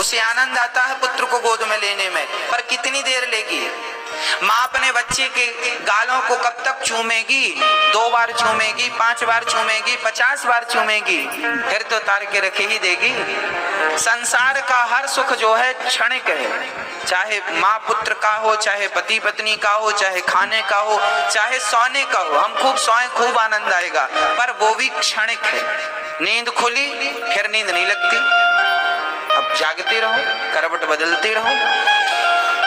उसे आनंद आता है पुत्र को गोद में लेने में, पर कितनी देर लेगी। माँ अपने बच्चे के गालों को कब तक चूमेगी? 2 बार चूमेगी, 5 बार चूमेगी, 50 बार चूमेगी, फिर तो तार के रखे ही देगी। संसार का हर सुख जो है क्षणिक है, चाहे माँ पुत्र का हो, चाहे पति पत्नी का हो, चाहे खाने का हो, चाहे सोने का हो। हम खूब सोए, खूब आनंद आएगा, पर वो भी क्षणिक है। नींद खुली फिर नींद नहीं लगती, अब जागते रहो, करवट बदलते रहो।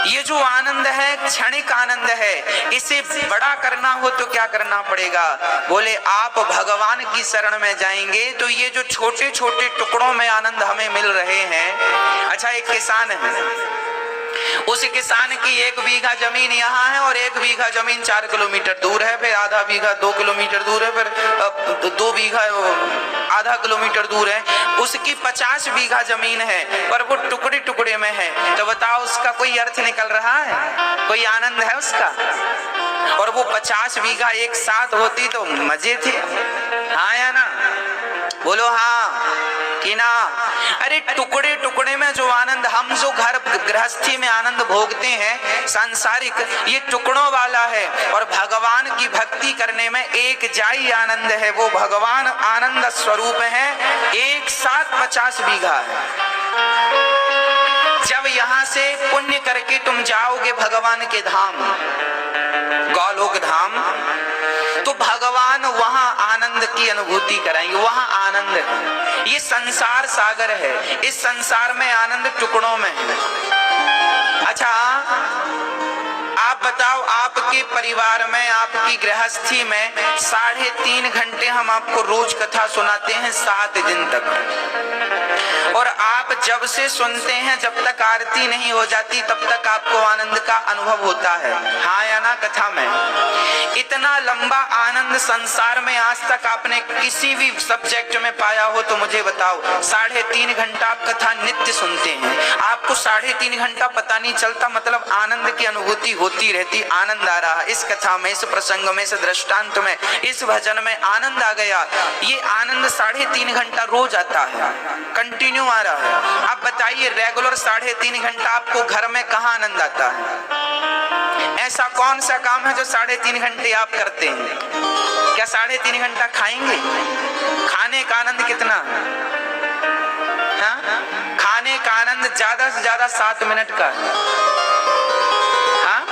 ये जो आनंद है क्षणिक आनंद है, इसे बड़ा करना हो तो क्या करना पड़ेगा? बोले आप भगवान की शरण में जाएंगे तो ये जो छोटे छोटे टुकड़ों में आनंद हमें मिल रहे हैं। अच्छा, एक किसान है, उस किसान की 1 बीघा जमीन यहाँ है और 1 बीघा जमीन 4 किलोमीटर दूर है, फिर आधा बीघा 2 किलोमीटर दूर है, फिर 2 बीघा आधा किलोमीटर दूर है। उसकी 50 बीघा जमीन है, पर वो टुकड़े टुकड़े में है। तो बताओ उसका कोई अर्थ निकल रहा है? कोई आनंद है उसका? और वो 50 बीघा एक साथ होती तो मजे थे, हाँ या ना? बोलो हाँ कि ना? अरे टुकड़े टुकड़े में जो आनंद, हम जो घर गृहस्थी में आनंद भोगते हैं सांसारिक, ये टुकड़ों वाला है। और भगवान की भक्ति करने में एक जाई आनंद है, वो भगवान आनंद स्वरूप है, एक साथ 50 बीघा है। जब यहाँ से पुण्य करके तुम जाओगे भगवान के धाम, गौलोक धाम, तो भगवान वहां आनंद की अनुभूति कराएंगे, वहां आनंद है। ये संसार सागर है, इस संसार में आनंद टुकड़ों में है। अच्छा, आप बताओ, आपके परिवार में, आपकी गृहस्थी में 3.5 घंटे हम आपको रोज कथा सुनाते हैं 7 दिन तक, और आप जब से सुनते हैं जब तक आरती नहीं हो जाती तब तक आपको आनंद का अनुभव होता है, हाँ या ना? कथा में इतना लंबा आनंद संसार में आज तक आपने किसी भी सब्जेक्ट में पाया हो तो मुझे बताओ। 3.5 घंटा आप कथा नित्य सुनते हैं, आपको 3.5 घंटा पता नहीं चलता, मतलब आनंद की अनुभूति होती रहती। आनंद आ रहा इस कथा में, इस प्रसंग में, इस दृष्टांत में, इस भजन में आनंद आ गया। ये आनंद 3.5 घंटा रोज आता है, कंटिन्यू आ रहा है। आप बताइए, रेगुलर 3.5 घंटा आपको घर में कहाँ आनंद आता है? ऐसा कौन सा काम है जो 3.5 घंटे आप करते हैं? क्या 3.5 घंटा खाएंगे? खाने का आनंद कितना है? हाँ? खाने का आनंद ज्यादा से ज्यादा 7 मिनट का है। हाँ?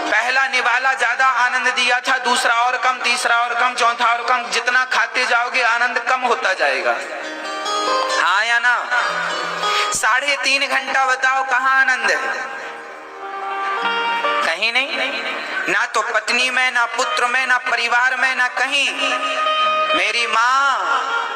पहला निवाला ज्यादा आनंद दिया था, दूसरा और कम, तीसरा और कम, चौथा और कम। जितना खाते जाओगे आनंद कम होता जाएगा, हाँ या ना? 3.5 घंटा बताओ कहाँ आनंद है? कहीं नहीं, ना तो पत्नी में, ना पुत्र में, ना परिवार में, ना कहीं। मेरी माँ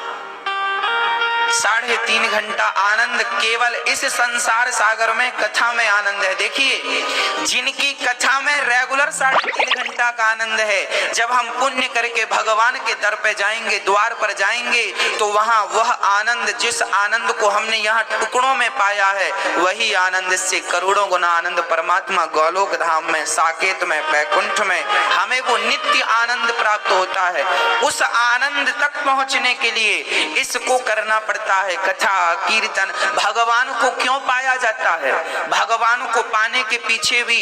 3.5 घंटा आनंद केवल इस संसार सागर में कथा में आनंद है। देखिए, जिनकी कथा में रेगुलर 3.5 घंटा का आनंद है, जब हम पुण्य करके भगवान के दर पे जाएंगे, द्वार पर जाएंगे, तो वहां वह आनंद, जिस आनंद को हमने यहाँ टुकड़ों में पाया है, वही आनंद से करोड़ों गुना आनंद परमात्मा गौलोक धाम में, साकेत में, बैकुंठ में हमें वो नित्य आनंद प्राप्त होता है। उस आनंद तक पहुंचने के लिए इसको करना पड़ता है, कथा कीर्तन। भगवान को क्यों पाया जाता है? भगवान को पाने के पीछे भी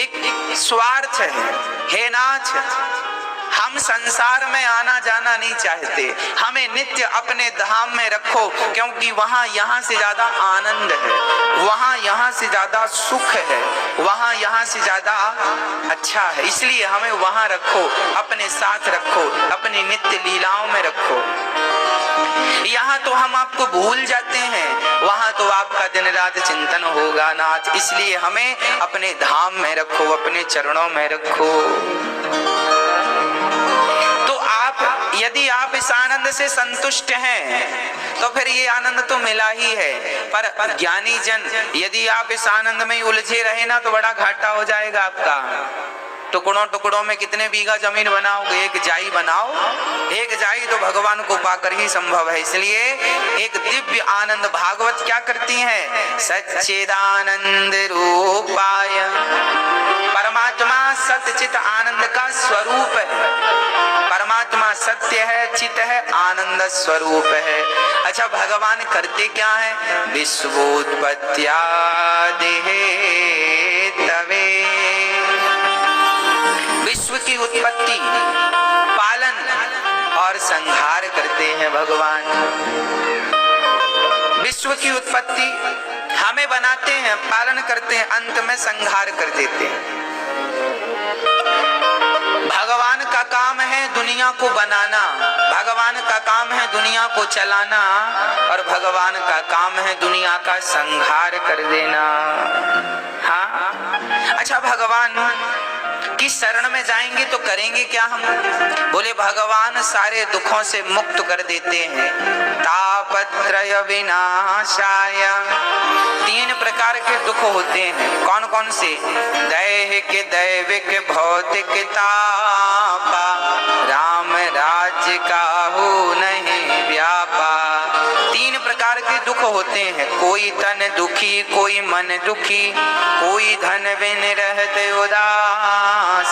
एक स्वार्थ है नाथ। हम संसार में आना जाना नहीं चाहते, हमें नित्य अपने धाम में रखो, क्योंकि वहां यहाँ से ज्यादा आनंद है, वहां यहाँ से ज्यादा सुख है, वहां यहाँ से ज्यादा अच्छा है। इसलिए हमें वहां रखो, अपने साथ रखो, अपनी नित्य लीलाओं में रखो। यहाँ तो हम आपको भूल जाते हैं, वहां तो आपका दिन रात चिंतन होगा नाथ। इसलिए हमें अपने धाम में रखो, अपने चरणों में रखो। तो आप, यदि आप इस आनंद से संतुष्ट हैं तो फिर ये आनंद तो मिला ही है। पर ज्ञानी जन, यदि आप इस आनंद में उलझे रहे ना तो बड़ा घाटा हो जाएगा आपका। टुकड़ों टुकड़ों में कितने बीघा जमीन बनाओगे? एक जाई बनाओ, एक जाई तो भगवान को पाकर ही संभव है। इसलिए एक दिव्य आनंद, भागवत क्या करती है? सच्चिदानंद रूपाय, परमात्मा सच्चित आनंद का स्वरूप है। परमात्मा सत्य है, चित है, आनंद स्वरूप है। अच्छा, भगवान करते क्या है? विश्वोत्पत्त्यादेहे तवे, विश्व की उत्पत्ति, पालन और संहार करते हैं भगवान। विश्व की उत्पत्ति हमें बनाते हैं, पालन करते हैं, अंत में संहार कर देते हैं। भगवान का काम है दुनिया को बनाना, भगवान का काम है दुनिया को चलाना, और भगवान का काम है दुनिया का संहार कर देना। हाँ, अच्छा, भगवान की शरण में जाएंगे तो करेंगे क्या हम? बोले भगवान सारे दुखों से मुक्त कर देते हैं। तापत्रय विनाशाय, 3 प्रकार के दुख होते हैं। कौन कौन से? दैहिक, दैविक, भौतिक तापा, राम राज्य काहू नहीं व्यापा। 3 प्रकार के दुख होते हैं। कोई तन दुखी, कोई मन दुखी, कोई धन बिन रहते उदास,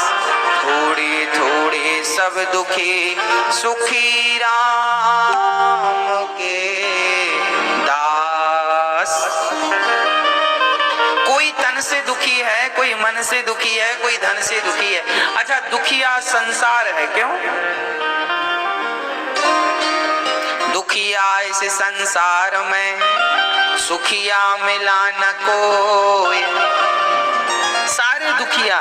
थोड़े थोड़े सब दुखी, सुखी राम के दास। कोई तन से दुखी है, कोई मन से दुखी है, कोई धन से दुखी है। अच्छा, दुखिया संसार है, क्यों? दुखिया इस संसार में, सुखिया मिला न कोई। सारे दुखिया,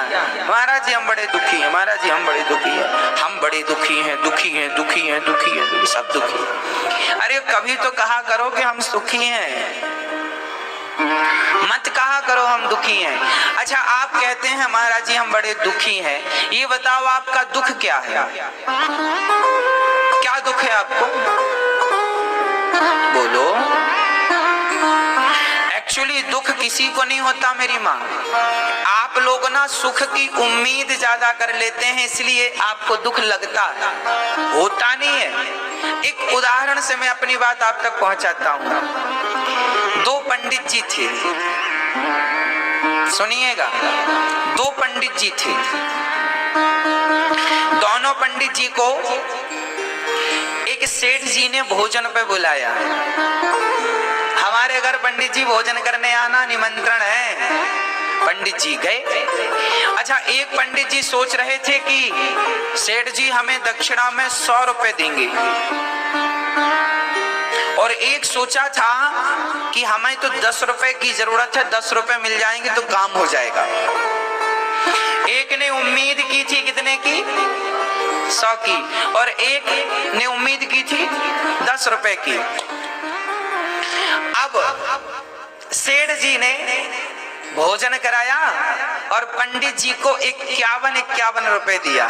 महाराज जी हम बड़े दुखी हैं, महाराज जी हम बड़े दुखी हैं, हम बड़े दुखी हैं, दुखी हैं, दुखी हैं, दुखी हैं, सब दुखी। अरे कभी तो कहा करो कि हम सुखी हैं, मत कहा करो हम दुखी हैं। अच्छा, आप कहते हैं महाराज जी हम बड़े दुखी हैं, ये बताओ आपका दुख क्या है? क्या दुख है आपको? बोलो। एक्चुअली दुख किसी को नहीं होता मेरी माँ, आप लोग ना सुख की उम्मीद ज्यादा कर लेते हैं, इसलिए आपको दुख लगता है, होता नहीं है। एक उदाहरण से मैं अपनी बात आप तक पहुंचाता हूं। 2 पंडित जी थे, सुनिएगा। 2 पंडित जी थे, दोनों पंडित जी को एक सेठ जी ने भोजन पे बुलाया। हमारे घर पंडित जी भोजन करने आना, निमंत्रण है। पंडित जी गए। अच्छा, एक पंडित जी सोच रहे थे कि सेठ जी हमें दक्षिणा में 100 रुपए देंगे, और एक सोचा था कि हमें तो 10 रुपए की जरूरत है, 10 रुपए मिल जाएंगे तो काम हो जाएगा। एक ने उम्मीद की थी कितने की? 100 की, और एक ने उम्मीद की थी 10 रुपए की। अब सेठ जी ने भोजन कराया और पंडित जी को 51 रुपए दिया।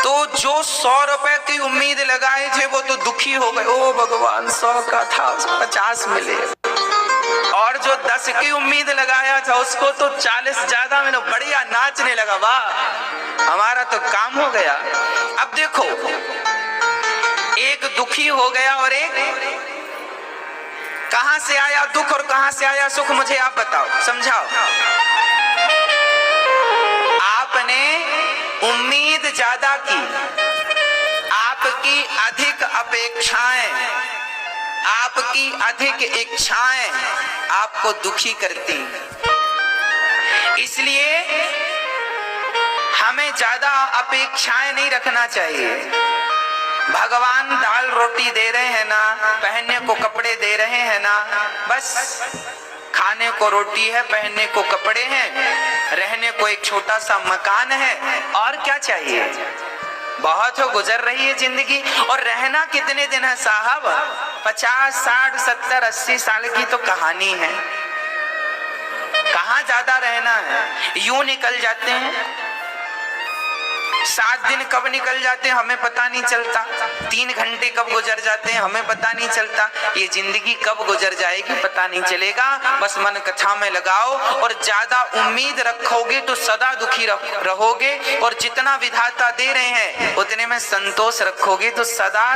तो जो 100 रुपए की उम्मीद लगाए थे वो तो दुखी हो गए, ओ भगवान 100 का था 50 मिले, और जो 10 की उम्मीद लगाया था उसको तो 40 ज्यादा मिले, बढ़िया नाचने लगा, वाह हमारा तो काम हो गया। अब देखो, एक दुखी हो गया और एक, कहां से आया दुख और कहां से आया सुख, मुझे आप बताओ, समझाओ। आपने उम्मीद ज्यादा की, आपकी अधिक अपेक्षाएं, आपकी अधिक इच्छाएं आपको दुखी करती। इसलिए हमें ज्यादा अपेक्षाएं नहीं रखना चाहिए। भगवान दाल रोटी दे रहे हैं ना, पहनने को कपड़े दे रहे हैं ना, बस खाने को रोटी है, पहनने को कपड़े हैं, रहने को एक छोटा सा मकान है, और क्या चाहिए? बहुत हो गुजर रही है जिंदगी, और रहना कितने दिन है साहब? 50, 60, 70, 80 साल की तो कहानी है, कहाँ ज्यादा रहना है। यूं निकल जाते हैं, 7 दिन कब निकल जाते हैं हमें पता नहीं चलता, 3 घंटे कब गुजर जाते हैं हमें पता नहीं चलता, ये जिंदगी कब गुजर जाएगी पता नहीं चलेगा। बस मन कथा में लगाओ, और ज्यादा उम्मीद रखोगे तो सदा दुखी रहोगे, और जितना विधाता दे रहे हैं उतने में संतोष रखोगे तो सदा